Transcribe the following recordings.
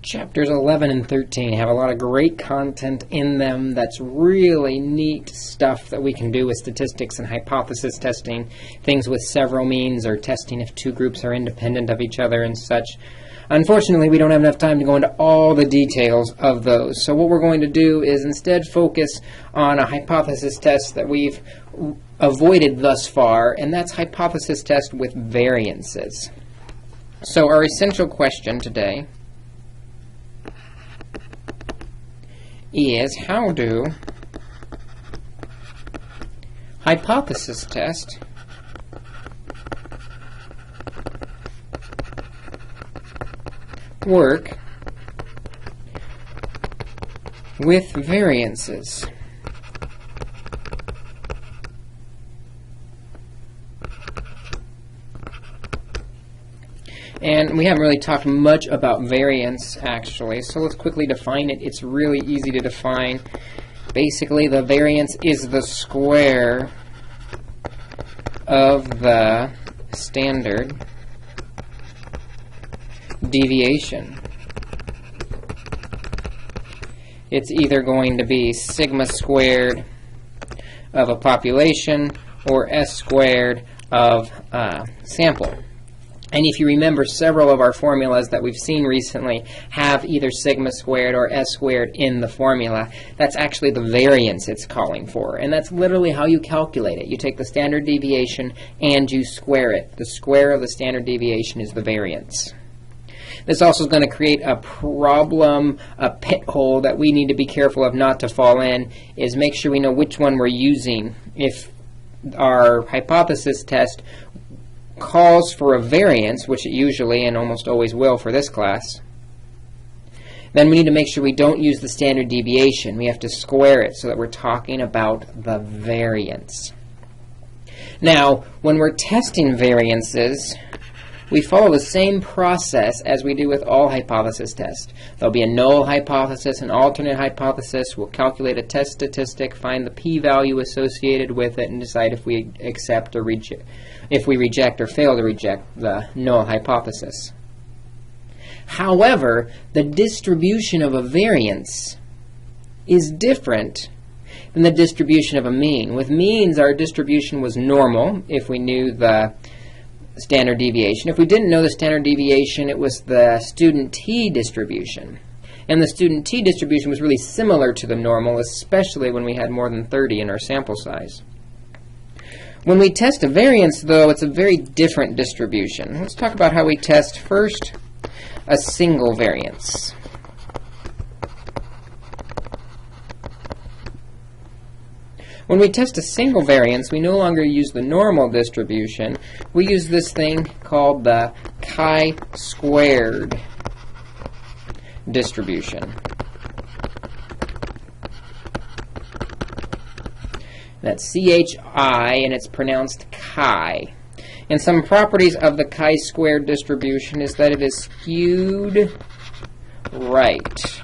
Chapters 11 and 13 have a lot of great content in them that's really neat stuff that we can do with statistics and hypothesis testing, things with several means or testing if two groups are independent of each other and such. Unfortunately, we don't have enough time to go into all the details of those. So what we're going to do is instead focus on a hypothesis test that we've avoided thus far, and that's hypothesis test with variances. So our essential question today is, how do hypothesis tests work with variances? And we haven't really talked much about variance, actually, so let's quickly define it. It's really easy to define. Basically, the variance is the square of the standard deviation. It's either going to be sigma squared of a population or s squared of a sample. And if you remember, several of our formulas that we've seen recently have either sigma squared or s squared in the formula. That's actually the variance it's calling for. And that's literally how you calculate it. You take the standard deviation and you square it. The square of the standard deviation is the variance. This also is going to create a problem, a pit hole that we need to be careful of not to fall in, is make sure we know which one we're using. If our hypothesis test calls for a variance, which it usually and almost always will for this class, then we need to make sure we don't use the standard deviation. We have to square it so that we're talking about the variance. Now, when we're testing variances, we follow the same process as we do with all hypothesis tests. There'll be a null hypothesis, an alternate hypothesis. We'll calculate a test statistic, find the p-value associated with it, and decide if we accept or reject, if we reject or fail to reject the null hypothesis. However, the distribution of a variance is different than the distribution of a mean. With means, our distribution was normal if we knew the standard deviation. If we didn't know the standard deviation, it was the student t distribution. And the student t distribution was really similar to the normal, especially when we had more than 30 in our sample size. When we test a variance, though, it's a very different distribution. Let's talk about how we test first a single variance. When we test a single variance, we no longer use the normal distribution. We use this thing called the chi-squared distribution. That's C-H-I, and it's pronounced chi. And some properties of the chi-squared distribution is that it is skewed right.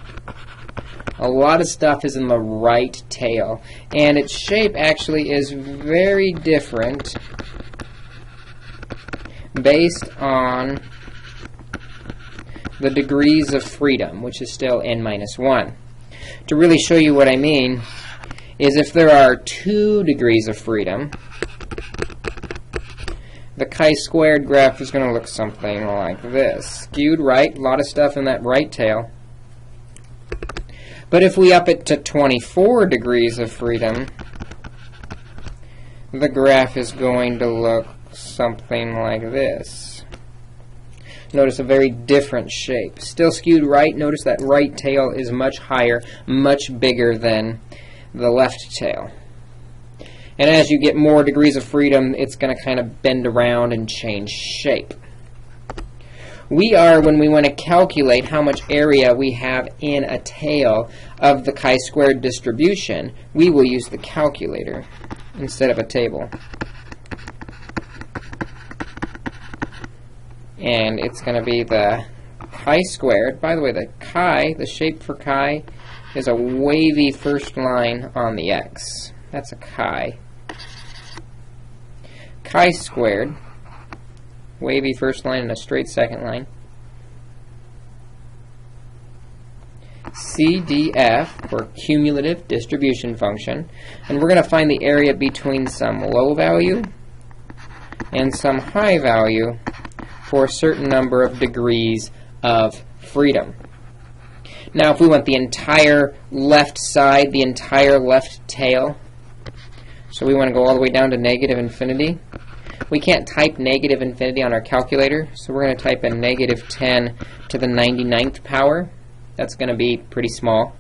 A lot of stuff is in the right tail, and its shape actually is very different based on the degrees of freedom, which is still n-1. To really show you what I mean is if there are 2 degrees of freedom, the chi-squared graph is going to look something like this. Skewed right, a lot of stuff in that right tail. But if we up it to 24 degrees of freedom, the graph is going to look something like this. Notice a very different shape. Still skewed right. Notice that right tail is much higher, much bigger than the left tail. And as you get more degrees of freedom, it's going to kind of bend around and change shape. We are, when we want to calculate how much area we have in a tail of the chi-squared distribution, we will use the calculator instead of a table. And it's going to be the chi-squared. By the way, the chi, the shape for chi, is a wavy first line on the x. That's a chi. Chi-squared, wavy first line and a straight second line, CDF, or cumulative distribution function, and we're going to find the area between some low value and some high value for a certain number of degrees of freedom. Now, if we want the entire left side, the entire left tail, so we want to go all the way down to negative infinity, we can't type negative infinity on our calculator, so we're going to type in negative 10 to the 99th power. That's going to be pretty small.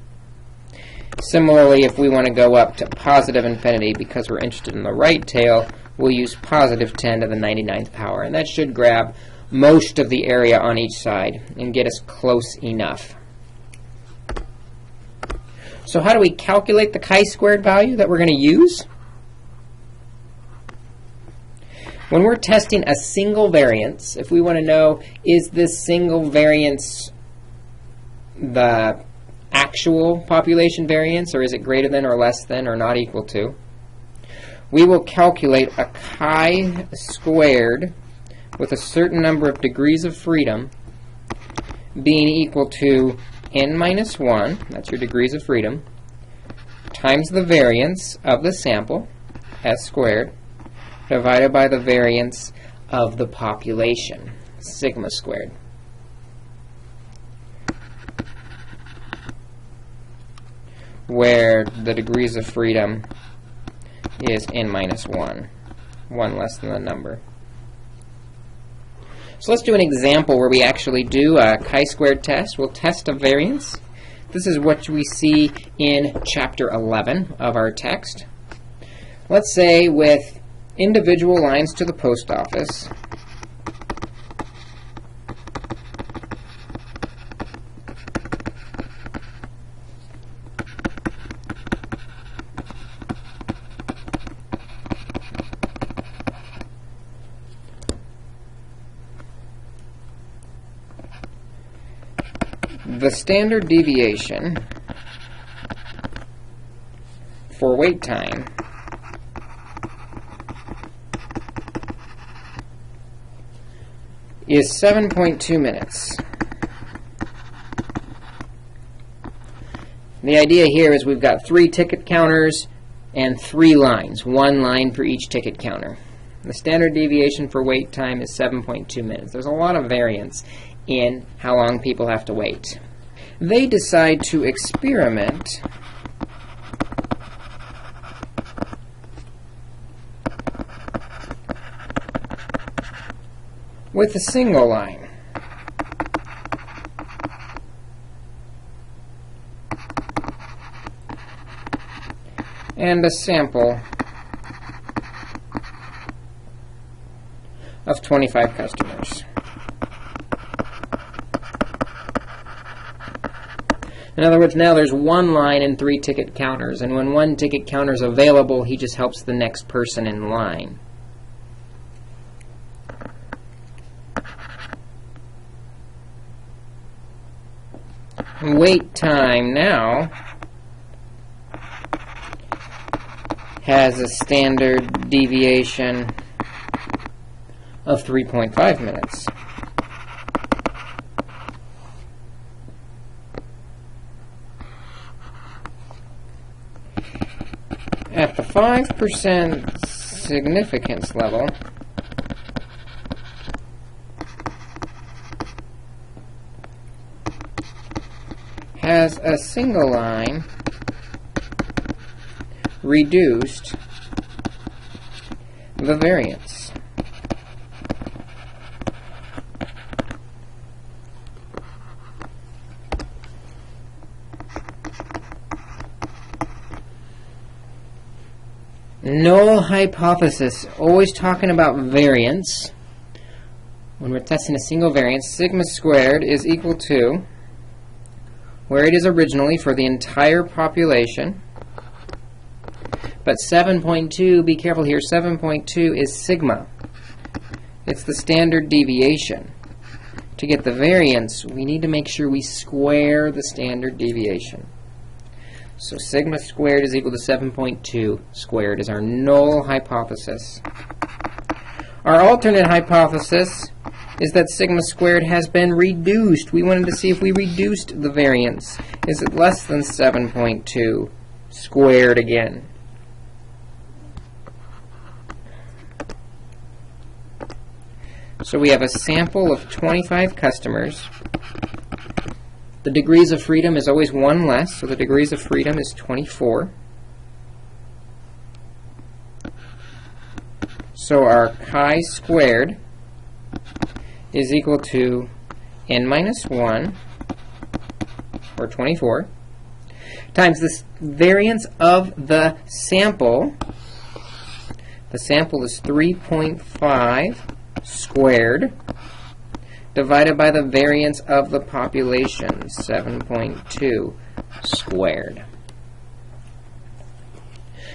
Similarly, if we want to go up to positive infinity, because we're interested in the right tail, we'll use positive 10 to the 99th power, and that should grab most of the area on each side and get us close enough. So how do we calculate the chi-squared value that we're going to use? When we're testing a single variance, if we want to know, is this single variance the actual population variance, or is it greater than or less than or not equal to, we will calculate a chi-squared with a certain number of degrees of freedom being equal to n minus 1, that's your degrees of freedom, times the variance of the sample, s squared, divided by the variance of the population, sigma squared. Where the degrees of freedom is n minus 1, one less than the number. So let's do an example where we actually do a chi-squared test. We'll test a variance. This is what we see in chapter 11 of our text. Let's say with individual lines to the post office, the standard deviation for wait time is 7.2 minutes. The idea here is we've got 3 ticket counters and 3 lines, 1 line for each ticket counter. The standard deviation for wait time is 7.2 minutes. There's a lot of variance in how long people have to wait. They decide to experiment with a single line. And a sample of 25 customers. In other words, now there's 1 line and 3 ticket counters, and when 1 ticket counter is available, he just helps the next person in line. Wait time now has a standard deviation of 3.5 minutes. At the 5% significance level, has a single line reduced the variance. Null hypothesis, always talking about variance. When we're testing a single variance, sigma squared is equal to where it is originally for the entire population. But 7.2, be careful here, 7.2 is sigma. It's the standard deviation. To get the variance, we need to make sure we square the standard deviation. So sigma squared is equal to 7.2 squared is our null hypothesis. Our alternate hypothesis is that sigma squared has been reduced. We wanted to see if we reduced the variance. Is it less than 7.2 squared again? So we have a sample of 25 customers. The degrees of freedom is always one less, so the degrees of freedom is 24. So our chi-squared is equal to n minus 1, or 24, times the variance of the sample. The sample is 3.5 squared, divided by the variance of the population, 7.2 squared.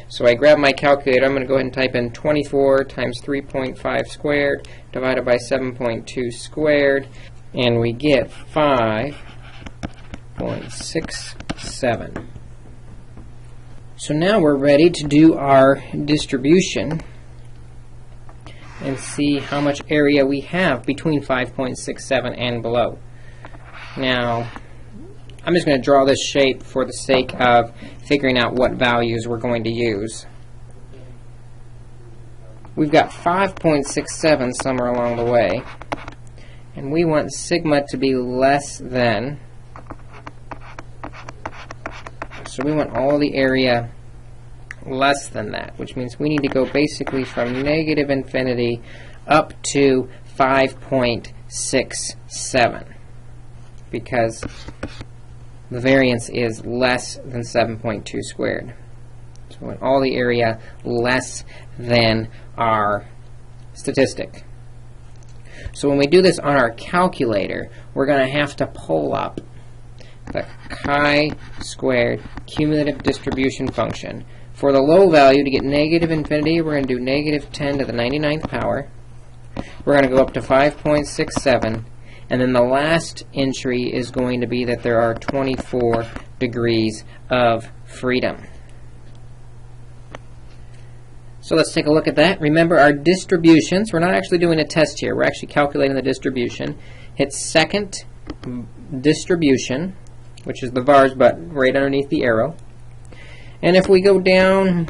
So I grab my calculator. I'm going to go ahead and type in 24 times 3.5 squared divided by 7.2 squared, and we get 5.67. So now we're ready to do our distribution and see how much area we have between 5.67 and below. Now, I'm just going to draw this shape for the sake of figuring out what values we're going to use. We've got 5.67 somewhere along the way, and we want sigma to be less than, so we want all the area less than that, which means we need to go basically from negative infinity up to 5.67, because the variance is less than 7.2 squared. So we want all the area less than our statistic. So when we do this on our calculator, we're going to have to pull up the chi-squared cumulative distribution function. For the low value, to get negative infinity, we're going to do negative 10 to the 99th power. We're going to go up to 5.67, and then the last entry is going to be that there are 24 degrees of freedom. So let's take a look at that. Remember our distributions. We're not actually doing a test here. We're actually calculating the distribution. Hit second distribution, which is the vars button right underneath the arrow. And if we go down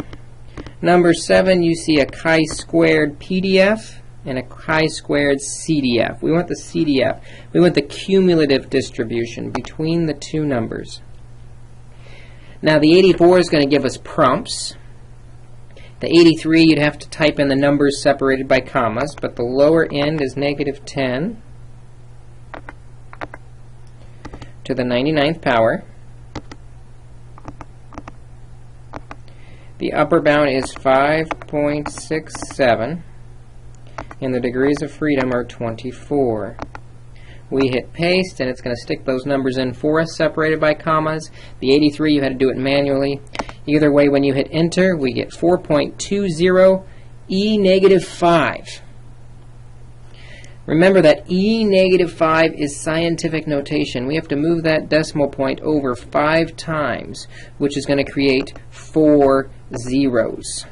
number 7, you see a chi-squared PDF and a chi-squared CDF. We want the CDF. We want the cumulative distribution between the two numbers. Now the 84 is going to give us prompts. The 83, you'd have to type in the numbers separated by commas, but the lower end is negative 10 to the 99th power. The upper bound is 5.67, and the degrees of freedom are 24. We hit paste, and it's going to stick those numbers in for us, separated by commas. The 83, you had to do it manually. Either way, when you hit enter, we get 4.20 e negative 5. Remember that e negative 5 is scientific notation. We have to move that decimal point over 5 times, which is going to create 4 zeros.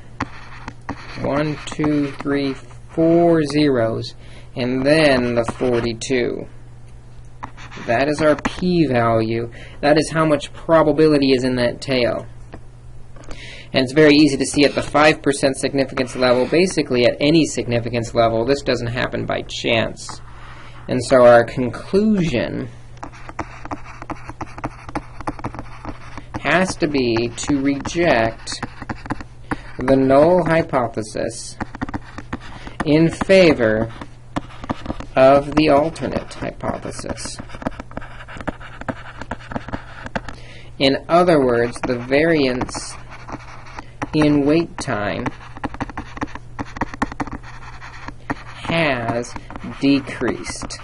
1, 2, 3, 4 zeros, and then the 42. That is our p-value. That is how much probability is in that tail. And it's very easy to see at the 5% significance level, basically at any significance level, this doesn't happen by chance. And so our conclusion has to be to reject the null hypothesis in favor of the alternate hypothesis. In other words, the variance in wait time has decreased.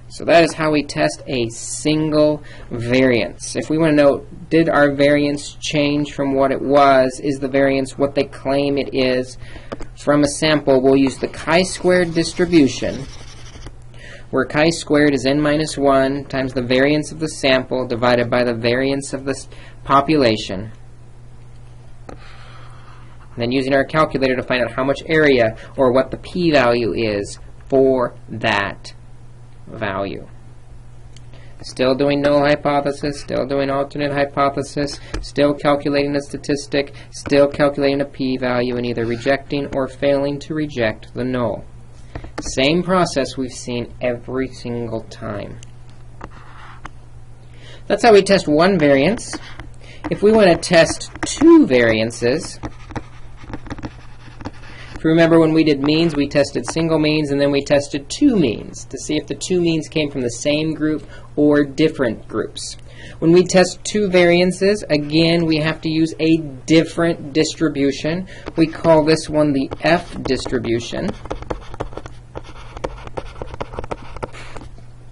So that is how we test a single variance. If we want to know, did our variance change from what it was? Is the variance what they claim it is? From a sample, we'll use the chi-squared distribution, where chi-squared is n minus 1 times the variance of the sample divided by the variance of the population. and then using our calculator to find out how much area or what the p-value is for that value. Still doing null hypothesis, still doing alternate hypothesis, still calculating a statistic, still calculating a p-value, and either rejecting or failing to reject the null. Same process we've seen every single time. That's how we test one variance. If we want to test two variances, if you remember when we did means, we tested single means and then we tested two means to see if the two means came from the same group or different groups. When we test two variances, again, we have to use a different distribution. We call this one the F distribution.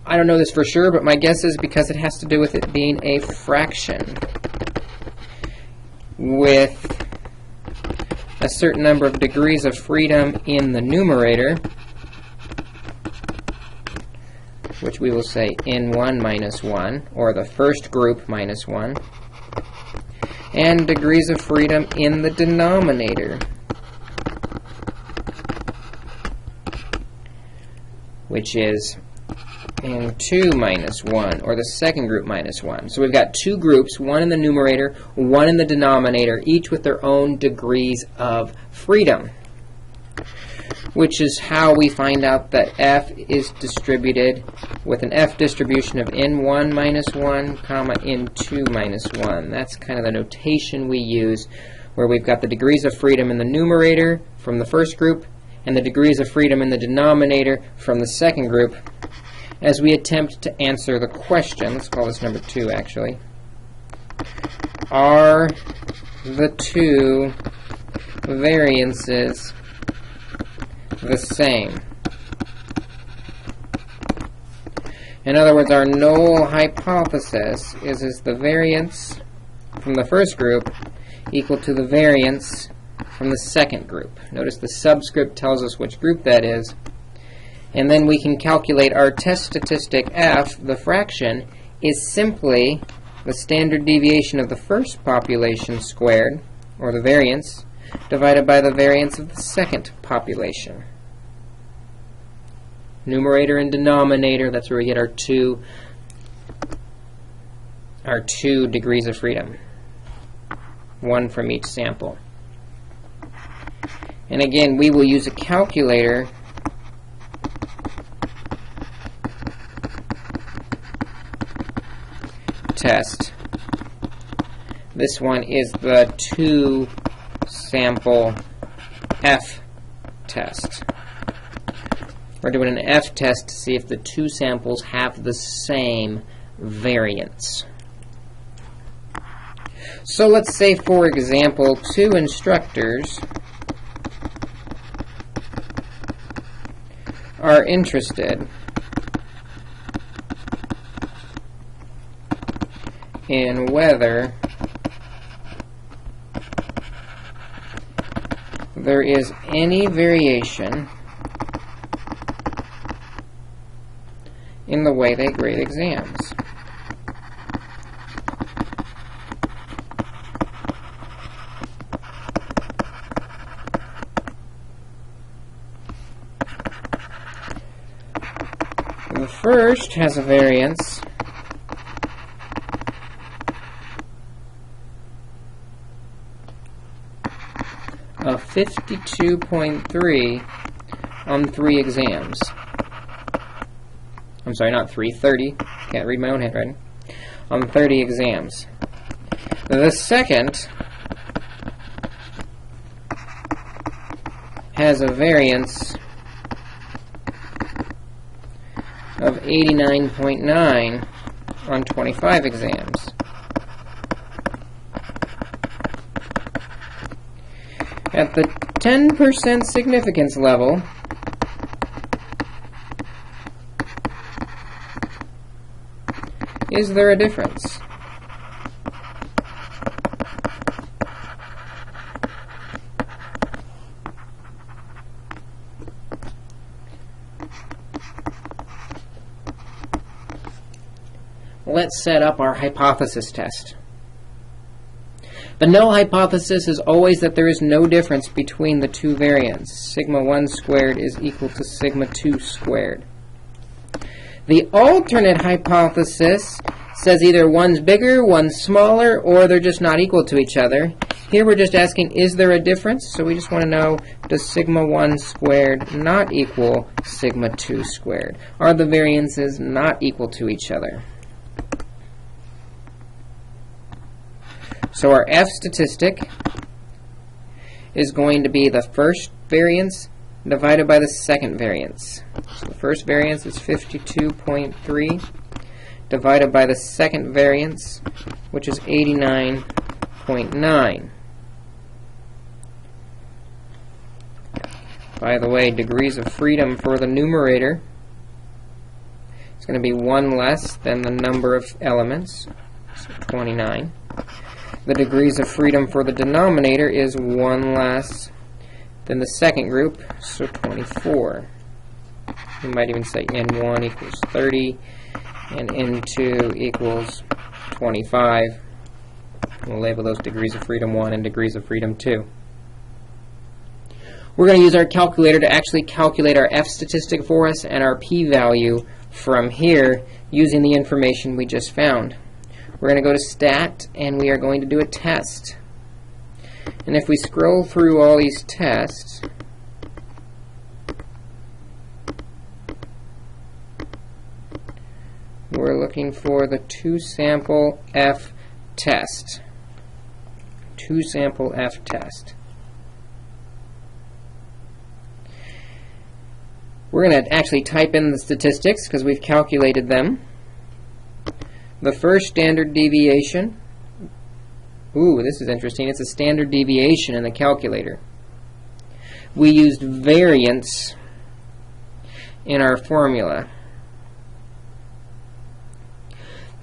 I don't know this for sure, but my guess is because it has to do with it being a fraction with a certain number of degrees of freedom in the numerator, which we will say n1 minus 1, or the first group minus 1, and degrees of freedom in the denominator, which is n2 minus 1, or the second group minus 1. So we've got two groups, one in the numerator, one in the denominator, each with their own degrees of freedom, which is how we find out that f is distributed with an f distribution of n1 minus 1, comma, n2 minus 1. That's kind of the notation we use, where we've got the degrees of freedom in the numerator from the first group and the degrees of freedom in the denominator from the second group, as we attempt to answer the question. Let's call this number 2, actually. Are the two variances the same? In other words, our null hypothesis is the variance from the first group equal to the variance from the second group. Notice the subscript tells us which group that is. And then we can calculate our test statistic f, the fraction, is simply the standard deviation of the first population squared, or the variance, divided by the variance of the second population. Numerator and denominator, that's where we get our two degrees of freedom, one from each sample. And again, we will use a calculator test. This one is the two-sample F test. We're doing an F test to see if the two samples have the same variance. So let's say, for example, two instructors are interested in whether there is any variation in the way they grade exams. The first has a variance of 52.3 on 3 exams. I'm sorry, not 3, 30. Can't read my own handwriting. On 30 exams. The second has a variance of 89.9 on 25 exams. At the 10% significance level, is there a difference? Let's set up our hypothesis test. The null hypothesis is always that there is no difference between the two variants. Sigma 1 squared is equal to sigma 2 squared. The alternate hypothesis says either one's bigger, one's smaller, or they're just not equal to each other. Here we're just asking, is there a difference? So we just want to know, does sigma 1 squared not equal sigma 2 squared? Are the variances not equal to each other? So our F statistic is going to be the first variance divided by the second variance. So the first variance is 52.3 divided by the second variance, which is 89.9. By the way, degrees of freedom for the numerator is going to be 1 less than the number of elements, so 29. The degrees of freedom for the denominator is 1 less than the second group, so 24. You might even say n1 equals 30, and n2 equals 25. We'll label those degrees of freedom 1 and degrees of freedom 2. We're going to use our calculator to actually calculate our F statistic for us and our p-value from here using the information we just found. We're going to go to Stat, and we are going to do a test. And if we scroll through all these tests, we're looking for the two-sample F test. Two-sample F test. We're going to actually type in the statistics because we've calculated them. The first standard deviation, ooh, this is interesting, it's a standard deviation in the calculator. We used variance in our formula.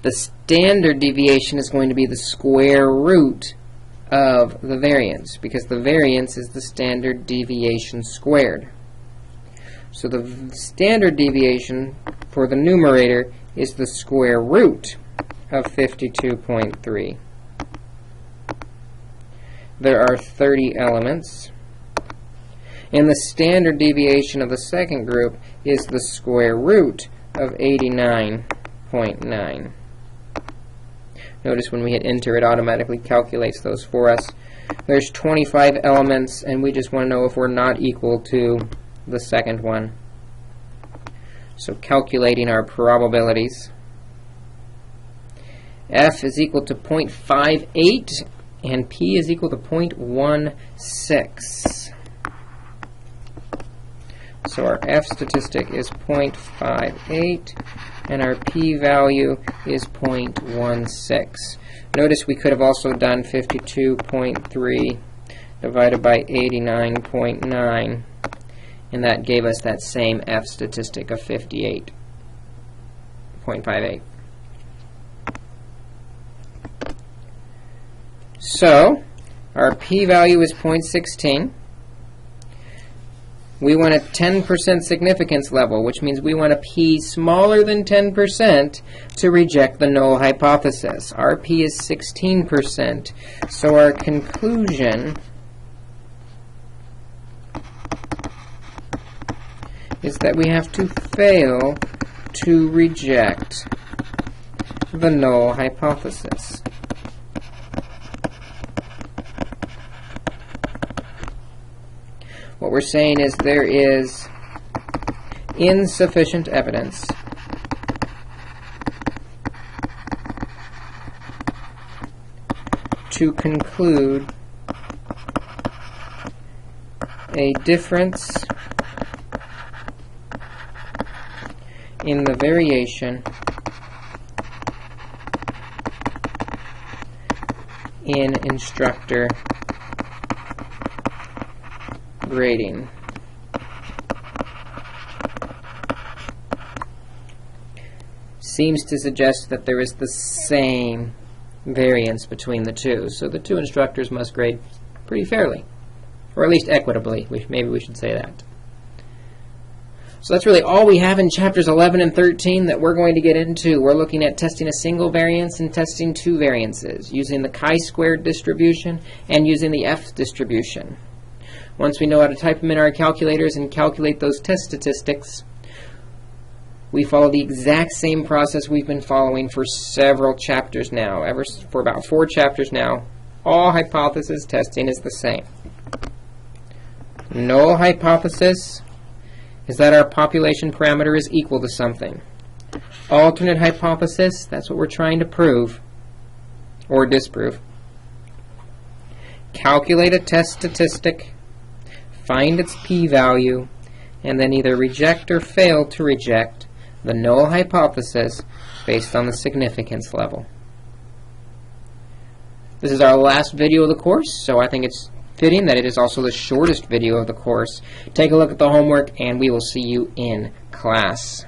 The standard deviation is going to be the square root of the variance, because the variance is the standard deviation squared. So the standard deviation for the numerator is the square root of 52.3. There are 30 elements, and the standard deviation of the second group is the square root of 89.9. Notice when we hit enter, it automatically calculates those for us. There's 25 elements, and we just want to know if we're not equal to the second one. So calculating our probabilities. F is equal to 0.58 and P is equal to 0.16. So our F statistic is 0.58 and our p-value is 0.16. Notice we could have also done 52.3 divided by 89.9, and that gave us that same F statistic of 58.58. So our p-value is 0.16. We want a 10% significance level, which means we want a p smaller than 10% to reject the null hypothesis. Our p is 16%, so our conclusion is that we have to fail to reject the null hypothesis. What we're saying is there is insufficient evidence to conclude a difference in the variation in instructor grading. Seems to suggest that there is the same variance between the two. So the two instructors must grade pretty fairly, or at least equitably. Maybe we should say that. So that's really all we have in chapters 11 and 13 that we're going to get into. We're looking at testing a single variance and testing two variances, using the chi-squared distribution and using the F distribution. Once we know how to type them in our calculators and calculate those test statistics, we follow the exact same process we've been following for several chapters now, for about 4 chapters now. All hypothesis testing is the same. Null hypothesis is that our population parameter is equal to something. Alternate hypothesis, that's what we're trying to prove or disprove. Calculate a test statistic, find its p-value, and then either reject or fail to reject the null hypothesis based on the significance level. This is our last video of the course, so I think it's fitting that it is also the shortest video of the course. Take a look at the homework, and we will see you in class.